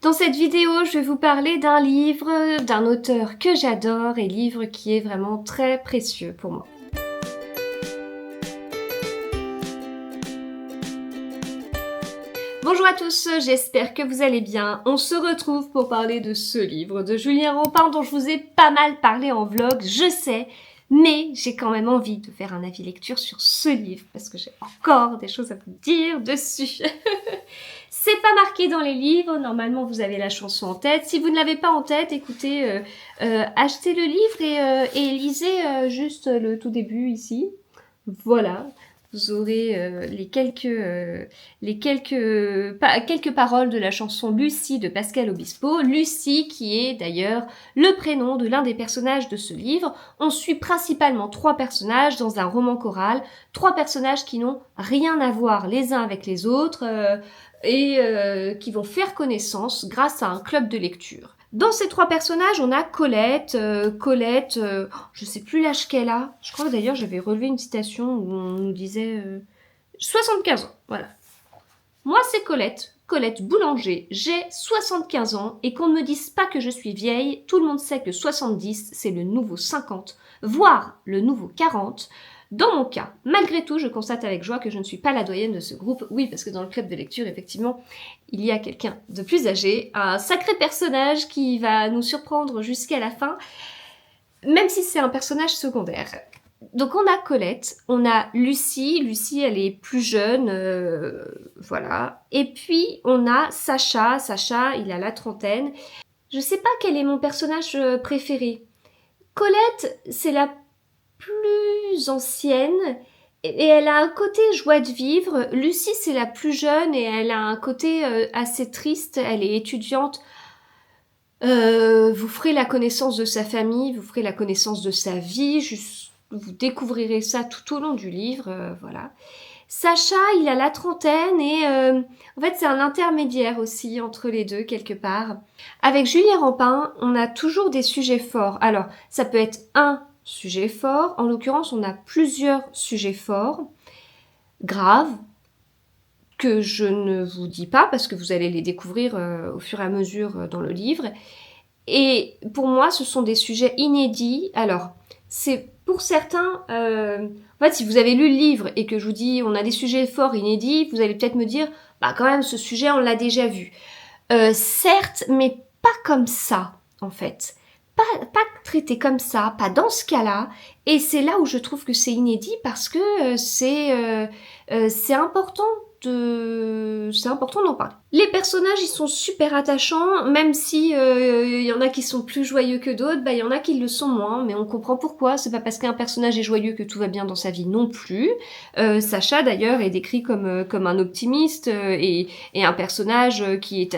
Dans cette vidéo, je vais vous parler d'un livre, d'un auteur que j'adore et livre qui est vraiment très précieux pour moi. Bonjour à tous, j'espère que vous allez bien. On se retrouve pour parler de ce livre de Julien Rampin dont je vous ai pas mal parlé en vlog, je sais, mais j'ai quand même envie de faire un avis lecture sur ce livre parce que j'ai encore des choses à vous dire dessus. C'est pas marqué dans les livres, normalement vous avez la chanson en tête. Si vous ne l'avez pas en tête, écoutez, achetez le livre et lisez juste le tout début ici. Voilà, vous aurez quelques paroles de la chanson Lucie de Pascal Obispo. Lucie qui est d'ailleurs le prénom de l'un des personnages de ce livre. On suit principalement 3 personnages dans un roman choral, 3 personnages qui n'ont rien à voir les uns avec les autres et qui vont faire connaissance grâce à un club de lecture. Dans ces 3 personnages, on a Colette. Je sais plus l'âge qu'elle a. Je crois que d'ailleurs j'avais relevé une citation où on nous disait 75 ans. Voilà. Moi c'est Colette. Colette Boulanger. J'ai 75 ans et qu'on ne me dise pas que je suis vieille, tout le monde sait que 70 c'est le nouveau 50, voire le nouveau 40. Dans mon cas, malgré tout, je constate avec joie que je ne suis pas la doyenne de ce groupe. Oui, parce que dans le club de lecture, effectivement, il y a quelqu'un de plus âgé, un sacré personnage qui va nous surprendre jusqu'à la fin, même si c'est un personnage secondaire. Donc on a Colette, on a Lucie. Lucie, elle est plus jeune, voilà. Et puis on a Sacha. Sacha, il a la trentaine. Je sais pas quel est mon personnage préféré. Colette, c'est la plus ancienne et elle a un côté joie de vivre. Lucie, c'est la plus jeune et elle a un côté assez triste. Elle est étudiante. Vous ferez la connaissance de sa famille, vous ferez la connaissance de sa vie. Vous découvrirez ça tout au long du livre. Voilà. Sacha, il a la trentaine et en fait c'est un intermédiaire aussi entre les deux quelque part. Avec Julien Rampin, on a toujours des sujets forts. Alors, ça peut être un sujet fort. En l'occurrence, on a plusieurs sujets forts, graves, que je ne vous dis pas parce que vous allez les découvrir au fur et à mesure dans le livre. Et pour moi, ce sont des sujets inédits. Alors, c'est pour certains... en fait, si vous avez lu le livre et que je vous dis on a des sujets forts, inédits, vous allez peut-être me dire bah quand même, ce sujet, on l'a déjà vu. Certes, mais pas comme ça, en fait. Pas traité comme ça, pas dans ce cas-là. Et c'est là où je trouve que c'est inédit parce que c'est important d'en parler. Les personnages, ils sont super attachants, même si y en a qui sont plus joyeux que d'autres, bah il y en a qui le sont moins, mais on comprend pourquoi. C'est pas parce qu'un personnage est joyeux que tout va bien dans sa vie non plus. Sacha d'ailleurs est décrit comme un optimiste et un personnage qui est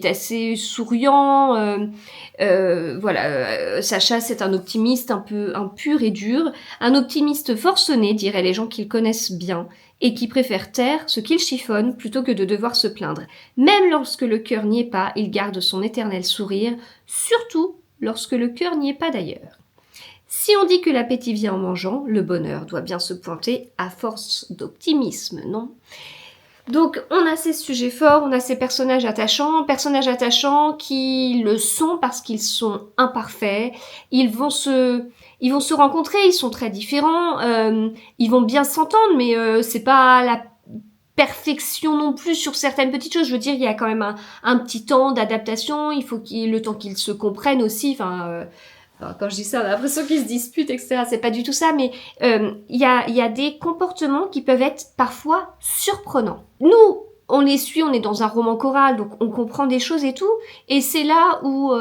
assez souriant. Voilà, Sacha c'est un optimiste un pur et dur, un optimiste forcené, diraient les gens qui le connaissent bien, et qui préfère taire ce qu'il chiffonne plutôt que de devoir se plaindre. Même lorsque le cœur n'y est pas, il garde son éternel sourire, surtout lorsque le cœur n'y est pas d'ailleurs. Si on dit que l'appétit vient en mangeant, le bonheur doit bien se pointer à force d'optimisme, non ? Donc on a ces sujets forts, on a ces personnages attachants qui le sont parce qu'ils sont imparfaits, ils vont se rencontrer, ils sont très différents, ils vont bien s'entendre, mais c'est pas la perfection non plus sur certaines petites choses. Je veux dire, il y a quand même un petit temps d'adaptation, il faut le temps qu'ils se comprennent aussi, alors, quand je dis ça, on a l'impression qu'ils se disputent, etc. C'est pas du tout ça, mais il y a des comportements qui peuvent être parfois surprenants. Nous, on les suit, on est dans un roman choral, donc on comprend des choses et tout. Et c'est là où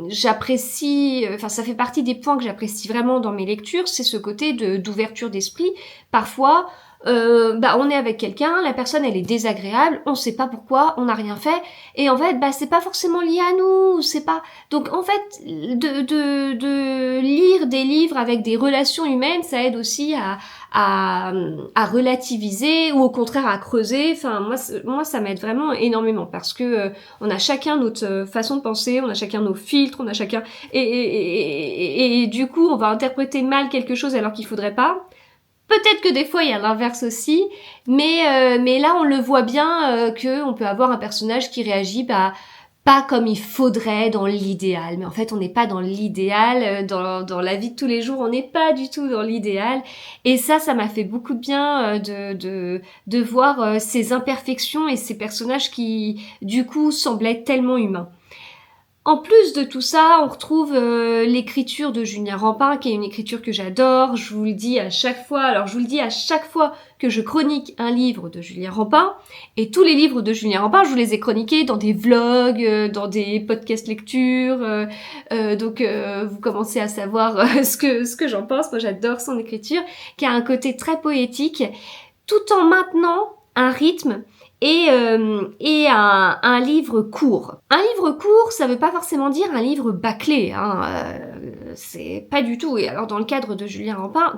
j'apprécie, ça fait partie des points que j'apprécie vraiment dans mes lectures, c'est ce côté d'ouverture d'esprit. Parfois, on est avec quelqu'un, la personne elle est désagréable, on sait pas pourquoi, on n'a rien fait, et en fait c'est pas forcément lié à nous, c'est pas. Donc en fait de lire des livres avec des relations humaines, ça aide aussi à relativiser ou au contraire à creuser. Enfin moi ça m'aide vraiment énormément parce que on a chacun notre façon de penser, on a chacun nos filtres, on a chacun et du coup on va interpréter mal quelque chose alors qu'il faudrait pas. Peut-être que des fois il y a l'inverse aussi, mais là on le voit bien que on peut avoir un personnage qui réagit pas comme il faudrait dans l'idéal. Mais en fait on n'est pas dans l'idéal, dans la vie de tous les jours on n'est pas du tout dans l'idéal. Et ça m'a fait beaucoup de bien de voir ces imperfections et ces personnages qui du coup semblaient tellement humains. En plus de tout ça, on retrouve l'écriture de Julien Rampin, qui est une écriture que j'adore. Je vous le dis à chaque fois. Alors, je vous le dis à chaque fois que je chronique un livre de Julien Rampin. Et tous les livres de Julien Rampin, je vous les ai chroniqués dans des vlogs, dans des podcasts lecture. Donc, vous commencez à savoir ce que j'en pense. Moi, j'adore son écriture, qui a un côté très poétique, tout en maintenant un rythme et un livre court. Un livre court, ça veut pas forcément dire un livre bâclé, c'est pas du tout. Et alors dans le cas de Julien Rampin,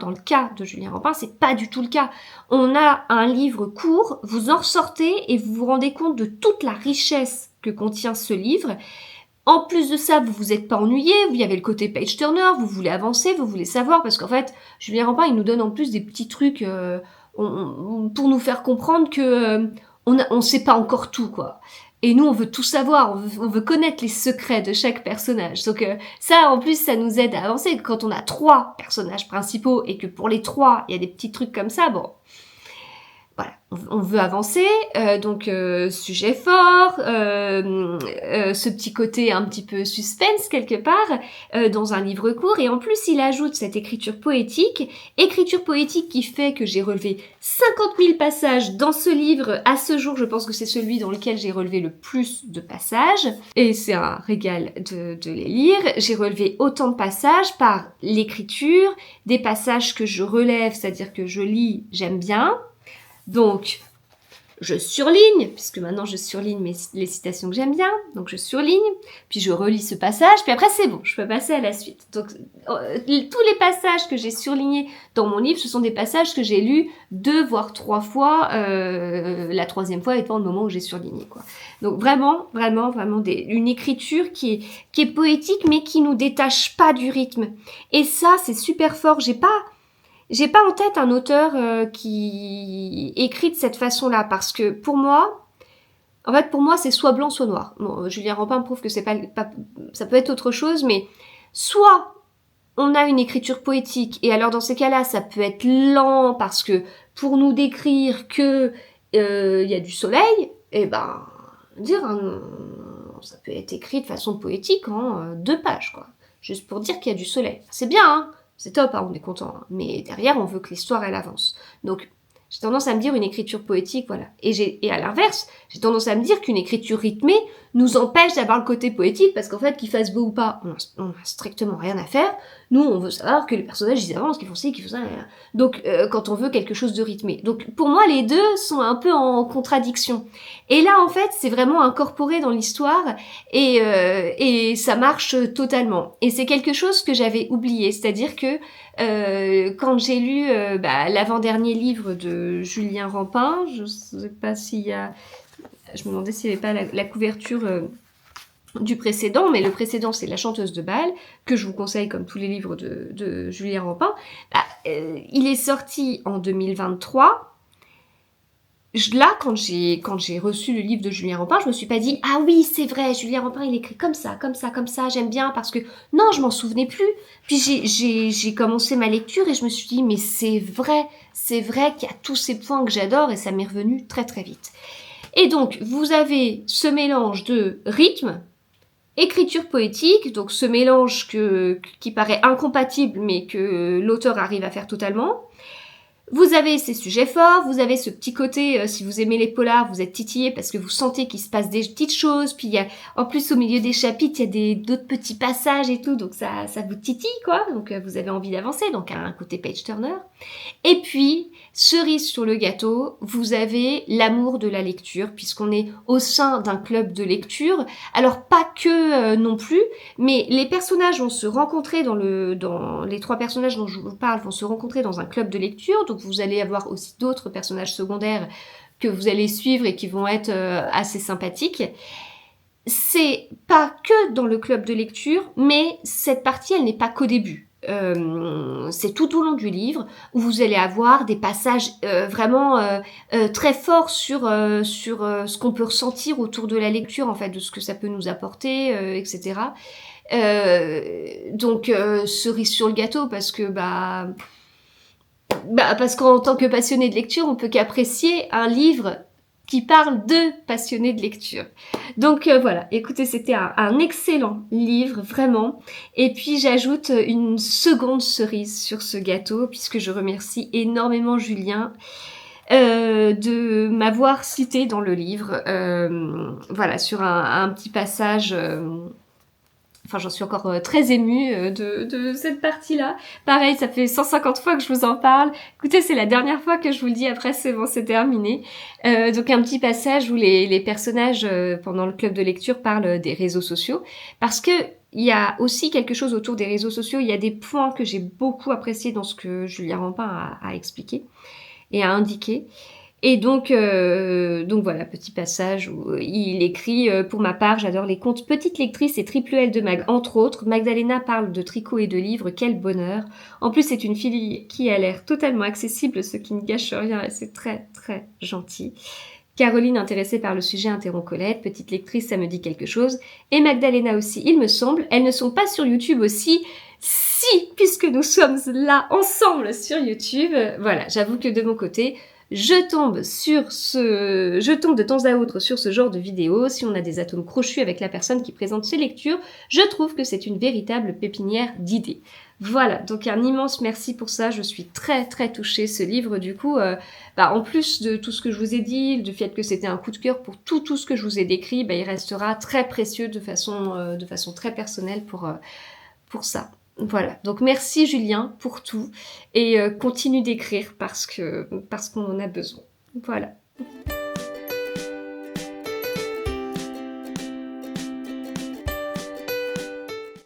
c'est pas du tout le cas. On a un livre court, vous en ressortez et vous vous rendez compte de toute la richesse que contient ce livre. En plus de ça, vous vous êtes pas ennuyé, il y avait le côté page turner, vous voulez avancer, vous voulez savoir, parce qu'en fait, Julien Rampin, il nous donne en plus des petits trucs pour nous faire comprendre que on sait pas encore tout, quoi. Et nous, on veut tout savoir, on veut connaître les secrets de chaque personnage. Donc ça, en plus, ça nous aide à avancer. Quand on a 3 personnages principaux et que pour les 3, il y a des petits trucs comme ça, bon, voilà, on veut avancer, donc sujet fort, ce petit côté un petit peu suspense quelque part dans un livre court, et en plus il ajoute cette écriture poétique qui fait que j'ai relevé 50 000 passages dans ce livre. À ce jour, je pense que c'est celui dans lequel j'ai relevé le plus de passages, et c'est un régal de les lire. J'ai relevé autant de passages par l'écriture, des passages que je relève, c'est-à-dire que je lis, j'aime bien. Donc, je surligne, puisque maintenant je surligne les citations que j'aime bien, donc je surligne, puis je relis ce passage, puis après c'est bon, je peux passer à la suite. Donc, tous les passages que j'ai surlignés dans mon livre, ce sont des passages que j'ai lus 2 voire 3 fois, la 3e fois étant le moment où j'ai surligné, quoi. Donc vraiment une écriture qui est poétique, mais qui nous détache pas du rythme. Et ça, c'est super fort. J'ai pas en tête un auteur qui écrit de cette façon-là, parce que pour moi, c'est soit blanc, soit noir. Bon, Julien Rampin prouve que c'est pas, ça peut être autre chose, mais soit on a une écriture poétique, et alors dans ces cas-là, ça peut être lent, parce que pour nous décrire que y a du soleil, ça peut être écrit de façon poétique en 2 pages, quoi. Juste pour dire qu'il y a du soleil. C'est bien, hein. C'est top, hein, on est content. Hein. Mais derrière, on veut que l'histoire, elle avance. Donc, j'ai tendance à me dire une écriture poétique, voilà. Et à l'inverse, j'ai tendance à me dire qu'une écriture rythmée nous empêche d'avoir le côté poétique, parce qu'en fait, qu'il fasse beau ou pas, on a strictement rien à faire. Nous, on veut savoir que les personnages, ils avancent, qu'ils font ci, qu'ils font ça. Donc, quand on veut quelque chose de rythmé. Donc, pour moi, les deux sont un peu en contradiction. Et là, en fait, c'est vraiment incorporé dans l'histoire, et ça marche totalement. Et c'est quelque chose que j'avais oublié, c'est-à-dire que quand j'ai lu l'avant-dernier livre de Julien Rampin, je sais pas s'il y a... Je me demandais s'il n'y avait pas la couverture du précédent, mais le précédent, c'est La chanteuse de bal, que je vous conseille comme tous les livres de Julien Rampin. Il est sorti en 2023. Là, quand j'ai reçu le livre de Julien Rampin, je me suis pas dit « Ah oui, c'est vrai, Julien Rampin, il écrit comme ça, j'aime bien, parce que... » Non, je m'en souvenais plus. Puis j'ai commencé ma lecture et je me suis dit « Mais c'est vrai qu'il y a tous ces points que j'adore, et ça m'est revenu très très vite. » Et donc, vous avez ce mélange de rythme, écriture poétique, donc ce mélange qui paraît incompatible, mais que l'auteur arrive à faire totalement. Vous avez ces sujets forts, vous avez ce petit côté, si vous aimez les polars, vous êtes titillé parce que vous sentez qu'il se passe des petites choses, puis il y a, en plus au milieu des chapitres, il y a d'autres petits passages et tout, donc ça vous titille, quoi, donc vous avez envie d'avancer, donc un côté page turner. Et puis, cerise sur le gâteau, vous avez l'amour de la lecture, puisqu'on est au sein d'un club de lecture, alors pas que non plus, mais les personnages vont se rencontrer les 3 personnages dont je vous parle vont se rencontrer dans un club de lecture, donc vous allez avoir aussi d'autres personnages secondaires que vous allez suivre et qui vont être assez sympathiques. C'est pas que dans le club de lecture, mais cette partie, elle n'est pas qu'au début. c'est tout au long du livre où vous allez avoir des passages vraiment très forts sur ce qu'on peut ressentir autour de la lecture, en fait, de ce que ça peut nous apporter, etc. Donc cerise sur le gâteau, parce que parce qu'en tant que passionné de lecture, on peut qu'apprécier un livre qui parle de passionnés de lecture. Donc voilà, écoutez, c'était un excellent livre, vraiment. Et puis j'ajoute une seconde cerise sur ce gâteau, puisque je remercie énormément Julien de m'avoir cité dans le livre, voilà, sur un petit passage. Enfin, j'en suis encore très émue de cette partie-là. Pareil, ça fait 150 fois que je vous en parle. Écoutez, c'est la dernière fois que je vous le dis, après c'est bon, c'est terminé. Donc un petit passage où les personnages, pendant le club de lecture, parlent des réseaux sociaux. Parce que il y a aussi quelque chose autour des réseaux sociaux. Il y a des points que j'ai beaucoup appréciés dans ce que Julien Rampin a expliqué et a indiqué. Et donc voilà, petit passage où il écrit pour ma part, j'adore les contes Petite lectrice et Triple L de Mag, entre autres. Magdalena parle de tricot et de livres, quel bonheur. En plus, c'est une fille qui a l'air totalement accessible, ce qui ne gâche rien, et c'est très très gentil. Caroline, intéressée par le sujet, interrompt Colette. Petite lectrice, ça me dit quelque chose. Et Magdalena aussi, il me semble. Elles ne sont pas sur YouTube aussi. Si, puisque nous sommes là ensemble sur YouTube. Voilà, j'avoue que de mon côté, je tombe de temps à autre sur ce genre de vidéos. Si on a des atomes crochus avec la personne qui présente ses lectures, je trouve que c'est une véritable pépinière d'idées. Voilà, donc un immense merci pour ça. Je suis très très touchée. Ce livre, du coup, en plus de tout ce que je vous ai dit, du fait que c'était un coup de cœur pour tout ce que je vous ai décrit, il restera très précieux de façon très personnelle pour ça. Voilà, donc merci Julien pour tout et continue d'écrire parce qu'on en a besoin. Voilà.